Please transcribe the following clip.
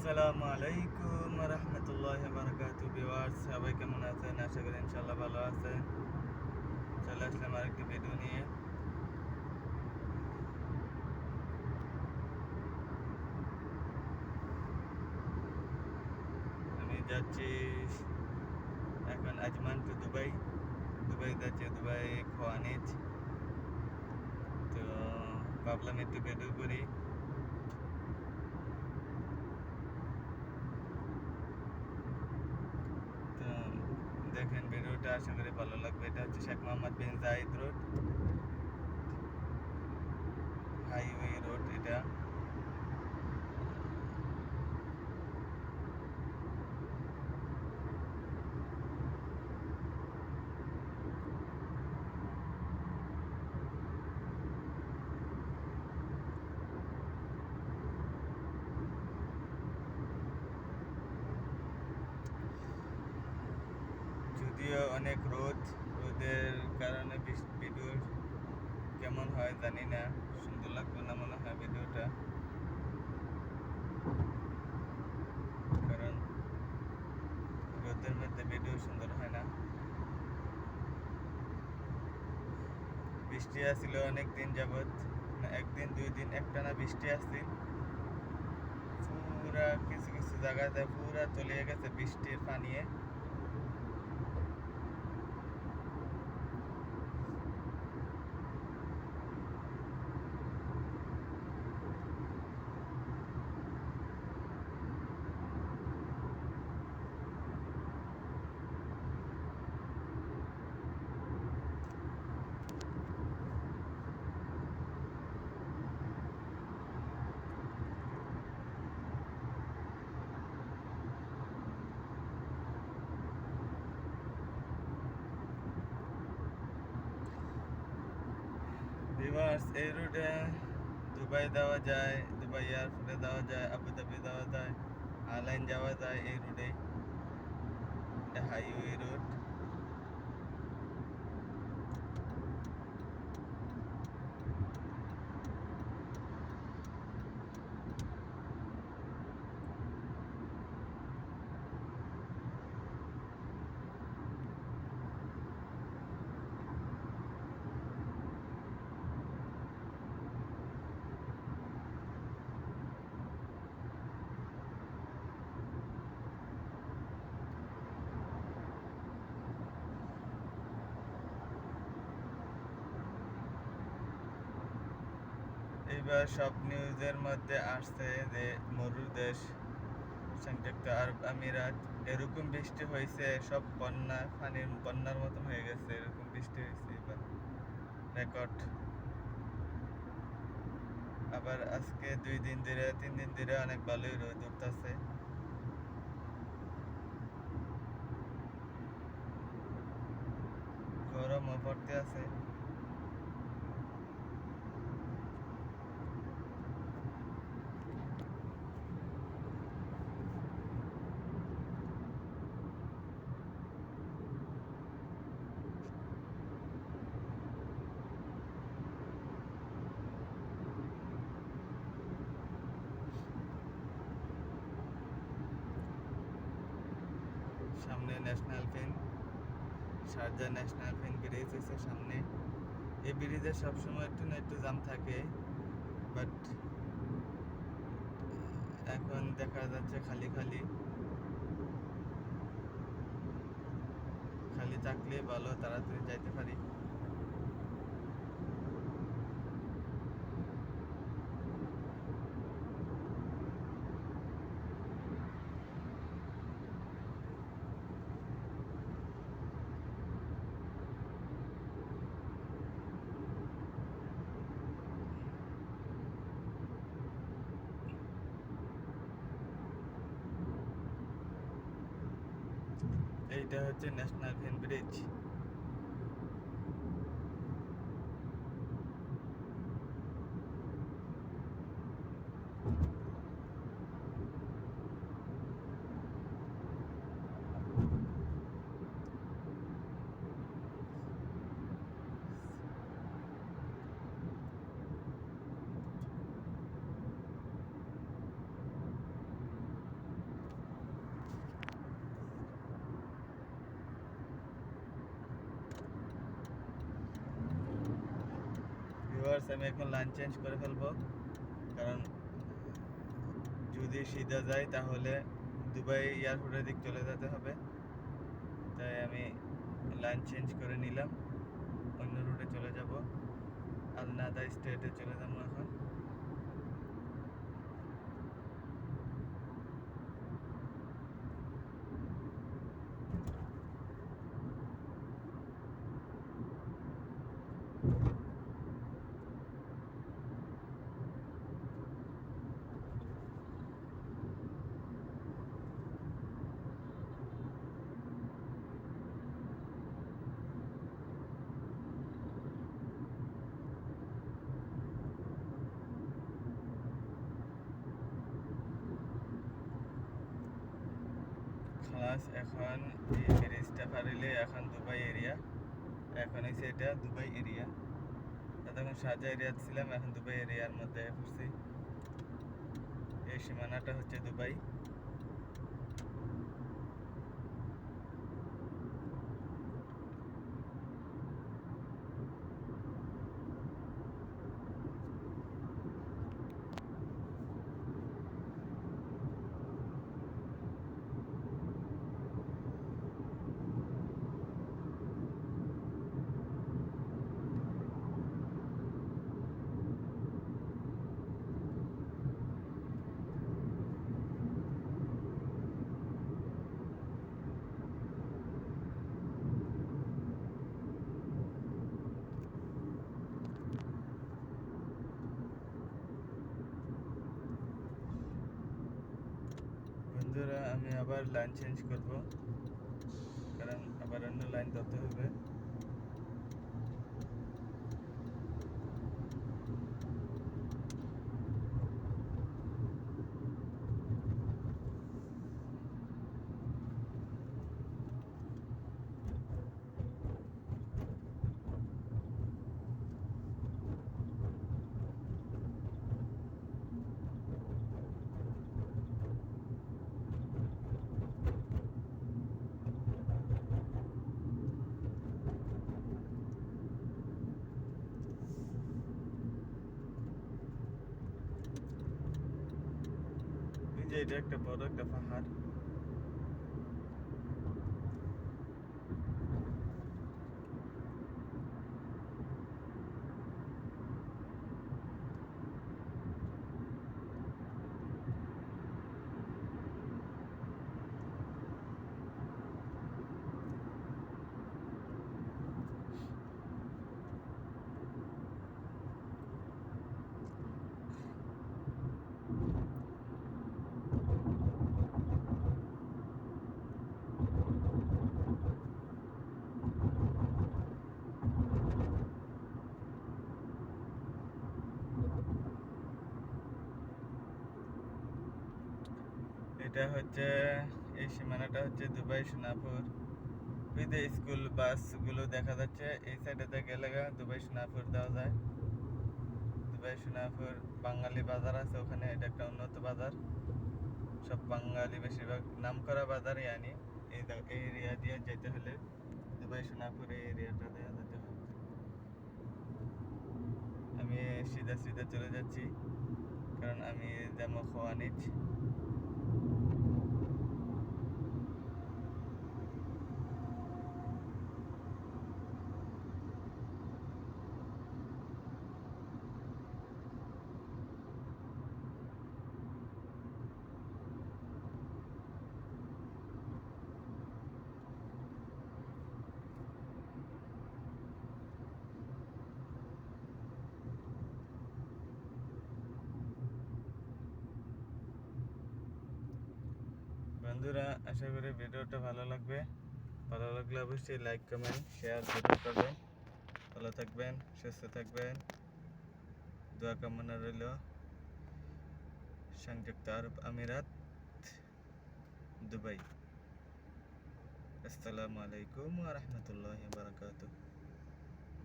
আসসালামু আলাইকুম রহমতুল্লাহি বারাকাতুহু ভিউয়ার্স, সবাই কেমন আছেন? আশা করি ইনশাআল্লাহ ভালো আছেন। চলে আসলাম আরেকটি ভিডিও নিয়ে। আমি যাচ্ছি এখন আজমান টু দুবাই। যাচ্ছি, দুবাই খোয়ানিজ। তো ভাবলাম একটু ভিডিও করি। তো দেখেন ভিডিওটা, আশা করি ভালো লাগবে। এটা হচ্ছে শেখ মোহাম্মদ বিন জায়েদ রোড, হাইওয়ে রোড এটা। যদিও অনেক রোদের কারণে ভিডিও কেমন হয় জানি না, সুন্দর লাগবে না মনে হয় ভিডিওটা, কারণ রোদের মধ্যে ভিডিও সুন্দর হয় না। বৃষ্টি আসছিল অনেক দিন যাবৎ, একদিন দুই দিন একটানা বৃষ্টি আসছিল। পুরা কিছু কিছু জায়গাতে পুরা তলিয়ে গেছে বৃষ্টির পানিয়ে। ভিউয়ার্স, এই রুটে দুবাই যাওয়া যায়, দুবাই এয়ারপোর্টে যাওয়া যায়, আবুধাবি যাওয়া যায়, আলাইন যাওয়া যায় এই রুটে। এটা হাইওয়ে রুট। এইবার সব নিউজের মধ্যে আসছে যে মরুর দেশ সংযুক্ত আরব আমিরাত, এরকম বৃষ্টি হয়েছে, সব বন্যার মতন হয়ে গেছে, এরকম বৃষ্টি হয়েছে এবার রেকর্ড। আবার আজকে 2 দিন ধরে 3 দিন ধরে অনেক ভালোই রোদ উঠতেছে। গরমও পড়তে আছে। সামনে national pen, Sharjah national pen bridge আছে সামনে। এই ব্রিজে সবসময় একটু না একটু জাম থাকে, বাট এখন দেখা যাচ্ছে খালি খালি। খালি থাকলে ভালো, তাড়াতাড়ি যাইতে পারি। এইটা হচ্ছে ন্যাশনাল পেন ব্রিজ। ভিউয়ার্স আমি এখন লাইন চেঞ্জ করে ফেলবো, কারণ যদি সিধা যায় তাহলে দুবাই এয়ারপোর্টের দিক চলে যেতে হবে। তাই আমি লাইন চেঞ্জ করে নিলাম, অন্য রুটে চলে যাব, আল নাদা স্টেটে চলে যাবো এখন। খালাস, এখন এই ব্রিজটা পারিলে এখন দুবাই এরিয়া, এখন হচ্ছে এটা দুবাই এরিয়া। তখন শারজা এরিয়া ছিলাম, এখন দুবাই এরিয়ার মধ্যে পড়ছি। এই সীমানাটা হচ্ছে দুবাই। বন্ধুরা, আমি আবার লাইন চেঞ্জ করব, কারণ আবার অন্য লাইন ধরতে হবে। এই যে এটা একটা বড় একটা পাহাড়। এটা হচ্ছে, এই সীমানাটা হচ্ছে দুবাই সোনাপুর। ওই যে স্কুল বাসগুলো দেখা যাচ্ছে, এই সাইডেতে গেলে দুবাই সোনাপুর দেওয়া যায়। দুবাই সোনাপুর বাঙালি বাজার আছে ওখানে, এটা একটা উন্নত বাজার, সব বাঙালি বেশিরভাগ নাম করা বাজার। ইয়ানি এই এরিয়া দিয়ে যেতে হলে দুবাই সোনাপুর এই এরিয়াটা দেওয়া যেতে হবে। আমি সিধা সিধা চলে যাচ্ছি, কারণ আমি যেমন খোয়ানিজ। বন্ধুরা, আশা করি ভিডিওটা ভালো লাগবে। ভালো লাগলে অবশ্যই লাইক, কমেন্ট, শেয়ার করবেন। ভালো থাকবেন, সুস্থ থাকবেন, দোয়া কামনা রইল। সংযুক্ত আরব আমিরাত, দুবাই। আসসালামু আলাইকুম ওয়া রাহমাতুল্লাহি ওয়া বারাকাতুহু।